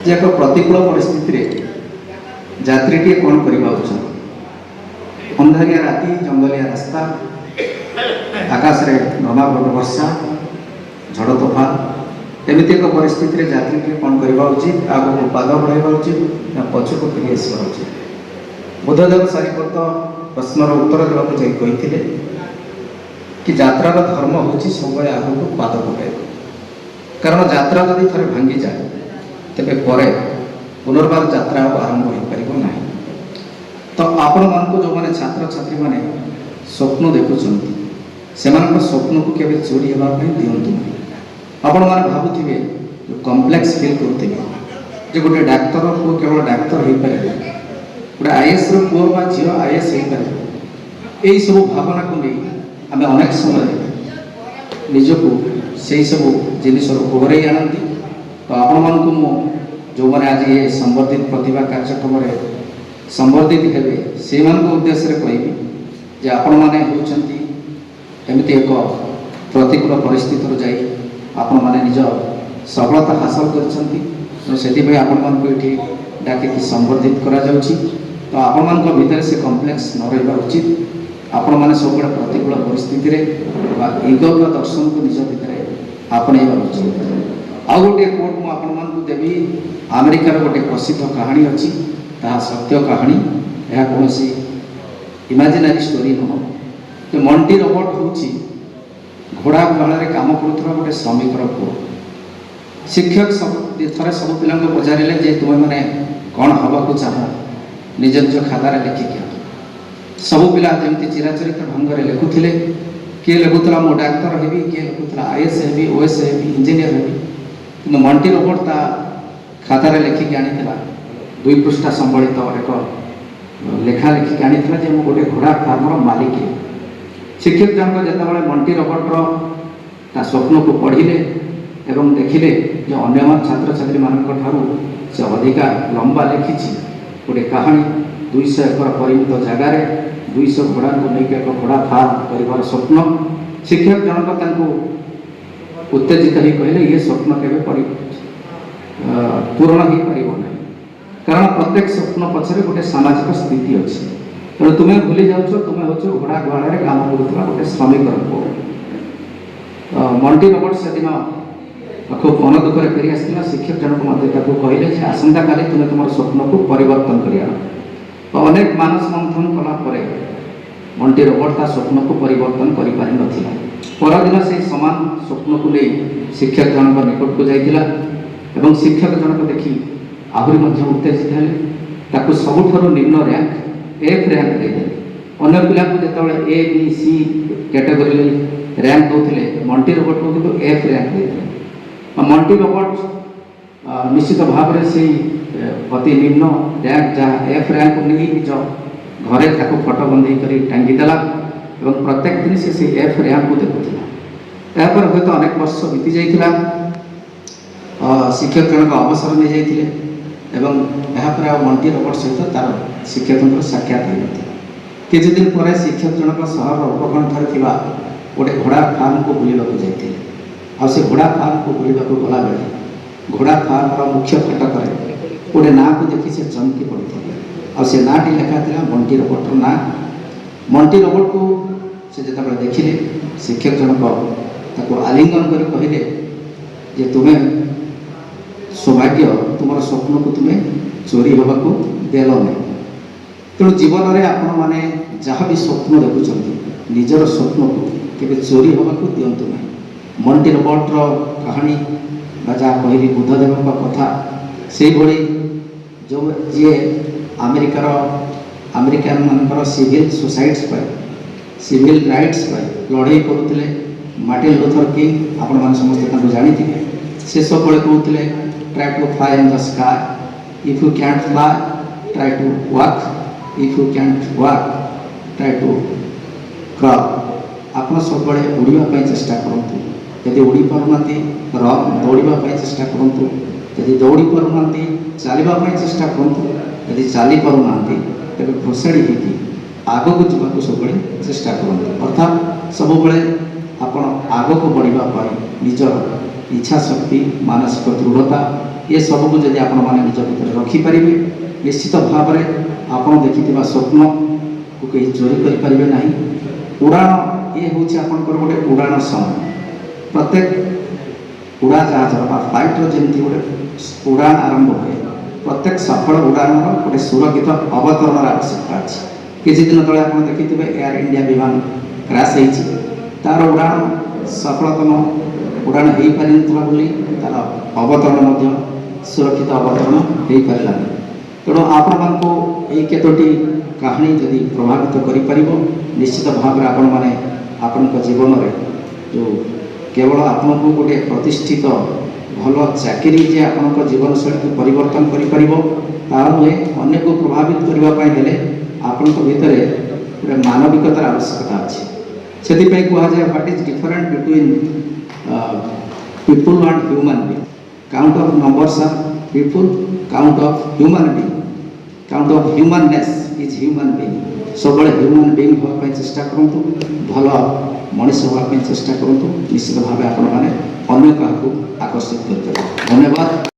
जे एक प्रतिकूल परिस्थिति यात्रीटी कौन करवा अंधारिया राति जंगलिया रास्ता आकाश में नवागत वर्षा झड़ तोफान एमती एक परिस्थिति यात्रीटी कौन करवा उचित आगे पाद बढ़ाइबा उचित ना पछक फिर आसवा उचित। बुद्धदेव सारिपत प्रश्नर उत्तर देवाक जाई कहिथिले कि यात्रार धर्म होची सब आगक पाद पकाइब, कारण यात्रा जदि थरे भांगी जाए तेबे परे पुनर्बार यात्रा आरंभ हो पारिबो नाही। तो आपण मानक जो माने छात्र छात्री माने स्वप्न देखुचंती सेमानक स्वप्न को केबे चोरी हेबा पई दियंतु नाही। आपण माने भाबुथिबे जो कॉम्प्लेक्स फील करथिबे जे गोटे डाक्टर को केवल डाक्टर हे पारे, गोटे आईएएस रो पुओ बा झियो आईएएस हे पारे। एई सब भावना को नै आमे अनेक समय निजको सेई सब जिनिस रो ओहरे आनंदी। तो आपण मानक मु जो माने आज ये संवर्धित प्रतिभा कार्यक्रम रे संवर्धित हेबे से मान उद्देश्य रे कहबी जे आपण माने होचंती एमिति एक प्रतिकूल परिस्थिति जाई आपण माने निज सफलता हासिल करछंती। तो सेति भाई आपण मान को एठी डाके संवर्धित करा जाउची। तो आपण मान को भीतर से कॉम्प्लेक्स न रहबा उचित। आपण माने सब प्रतिकूल परिस्थिति रे बा ईगो का दर्शन को निज भीतर आपणैबा उचित। आ गोटे कोट मु आपण मान को देबी अमेरिकार गोटे प्रसिद्ध कहानी अच्छी ता सत्य कहानी, यह कौन सी इमेजिनरी स्टोरी नुह। जो मंटी रोबोट होची घोड़ा गुहाल काम करुवा गोटे श्रमिकर पुओ। शिक्षक सब थे सब पिला पचारे जे तुम मैंने कौन हवा को चाह निज निज खातार लिखिक सब पिला जमी चिराचरित ढंग से लिखुले। किए लिखुला मो डाक्तर हेबी, किए लिखुला आईएएस हेबी, ओएस हेबी, इंजीनियर हेबी। कि मंटी रोबोट ता खातार लिखिक आनी 2 पृष्ठा संबलित एक लेखा लिखिक आनी जे मु गोटे घोड़ा फार्मर मालिक। शिक्षक जनक जितेबाला मंटी रोबोटर ता स्वप्न को पढ़िले एवं देखिले जो अन्य छात्र छात्री मानू से अधिका लंबा लिखी गोटे कहानी 200 एकर परिमित जगार 200 घोड़ा को लेकर एक घोड़ा फार्म कर स्वप्न। शिक्षक जनक उत्तेजित ही कहले ये स्वप्न केबे पूर्ण हो पार ना, कारण प्रत्येक स्वप्न पछरे गोटे सामाजिक स्थिति अच्छी। तेणु तुम्हें भूली जाऊछ तुम्हें हो घोड़ा गुहाल काम करुवा गोटे श्रमिक पुओ। मंटी रोबोट से दिन खूब मन दुख फेरी आसाला। शिक्षक जनक मत कहले आसंता काली तुम्हें तुम स्वप्न को परिवर्तन कर। अनेक मानस मंथन कला मंटी रोबोट ता स्वप्न को परिवर्तन कर पारि नथिला। परदिन से समान स्वप्न को नहीं शिक्षक जनक निकट को जाइतिला एवं शिक्षक जनक देखी आहरी मध्य उत्तेजित हेले। ताकू सबुठारु निम्न रैंक एफ रैंक देले। अन्य पिला को जेतबेले A B C category rank दोथिले मंटी रोबोट को किंतु एफ रैंक देले। मंटी रोबोट निश्चित भाव में से अति निम्न रैंक जहाँ एफ रैंक को नहीं निज घरे ताकू फोटो बंदी करी टांगी देला एवं प्रत्येक दिन से एफ रैंक को देखुला। यापर हूँ तो अनेक वर्ष बीती जाइतिला। शिक्षक जनक अवसर नहीं जाइतिले एवं यापर आ मंटी रोबोट सहित तार शिक्षक साक्षात हो नथिला। किछि दिन पर शिक्षक जनक सहर उपकंठरे थिबा गोटे घोड़ा फार्म को बुलिबाकू जाइतिले। आ से घोड़ा फार्म को बुलिबाकू गला बेले घोड़ा फार्म मुख्य फटक गोटे ना को देखी से चमकी पड़ते आ से नाटी लेखा था मंटी रोबोटर ना। मंटी रोबोट को से जिते देखिले शिक्षक जनक ताको आलिंगन कर कहले जे तुम्हें सौभाग्य तुम स्वप्न को तुम्हें चोरी होगा देल नहीं। तेणु जीवन में आपण मैंने जहाँ भी स्वप्न देखुं निजर स्वप्न को केबे चोरी होगा दिंतु ना। मंटी रोबोटर कहानी जहाँ कहली बुद्धदेव कथा से भली जो जी अमेरिकार अमेरिकान मानकर सिविल सोसाइट्स पर सिविल राइट्स पर लड़ाई करुले। मार्टिन लूथर किंग आपण मैंने समस्त जानी से सब बड़े कहते try to fly in the sky if you can't fly try to walk if you can't walk try to crawl. आप सब बड़े उड़ापी चेष्टा करूँ यदि उड़ी पारना दौड़ापी चेष्टा करूँ यदि दौड़ी पारना चलवाई चेष्टा करूँ यदि चली पारना तेज घोषाड़ी होगी आग को जावाक सब चेष्टा करते। अर्थात सब आपण आग को बढ़ापी निजर इच्छा शक्ति मानसिक दृढ़ता ये सबको जदि आपण मैंने निज भितर रखिपारे निश्चित भाव में आप देखि स्वप्न को कहीं चोरी करें ना। उड़ान ये हूँ आपंकर गोटे उड़ान समय प्रत्येक उड़ा जहाज फ्लाइटर जमी गोटे उड़ान आरंभ हुए प्रत्येक सफल उड़ान गोटे सुरक्षित अवतरण आवश्यकता अच्छी। किसी दिन तले आप देखिए एयर इंडिया विमान क्रैश होती तार उड़ान सफलतम उड़ान हो पार बोली तार अवतरण सुरक्षित अवतरण हो पारा। तेणु आपण केतोटी कहानी जदि प्रभावित कर निश्चित भाव में आपण मैंने आपण जीवन में जो केवल आपन को गोटे प्रतिष्ठित भल चाकरी जे आपण जीवन शैली को परिवर्तन कर नुहे अन्य को प्रभावित करने आपण भितर गोटे मानविकतार आवश्यकता अच्छी। से कहुए what is different between people and human being. Count of numbers are people, count of human being, count of humanness is human being. सब ह्यूमन बीइंग होगा चेष्टा करूँ, भल मनीष होगा चेष्टा करूँ। निश्चित भाव आपण मैंने अन्य क्या आकर्षित कर। धन्यवाद।